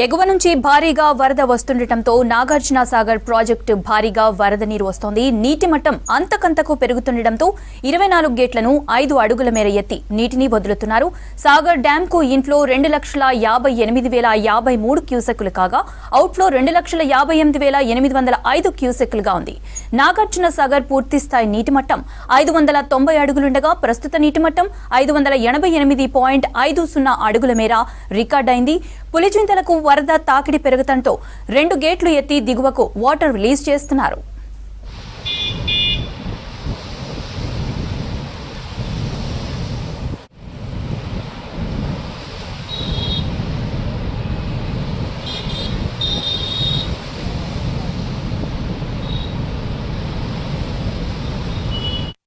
ఎగువ నుంచి భారీగా వరద వస్తుండటంతో నాగార్జున సాగర్ ప్రాజెక్టు భారీగా వరద నీరు వస్తోంది. నీటి మట్టం అంతకంతకు పెరుగుతుండటంతో 24 గేట్లను 5 అడుగుల మేర ఎత్తి నీటిని వదులుతున్నారు. సాగర్ డ్యామ్ కు ఇన్ఫ్లో 2,58,053 క్యూసెక్కులు కాగా అవుట్ఫ్లో 2,58,805 క్యూసెక్కులుగా ఉంది. నాగార్జున సాగర్ పూర్తి స్థాయి నీటి మట్టం 590 అడుగులుండగా ప్రస్తుత నీటి మట్టం 588.50 అడుగుల మేర రికార్డైంది. పులిచింతలకు వరద తాకిడి పెరుగుతంతో 2 గేట్లు ఎత్తి దిగువకు వాటర్ రిలీజ్ చేస్తున్నారు.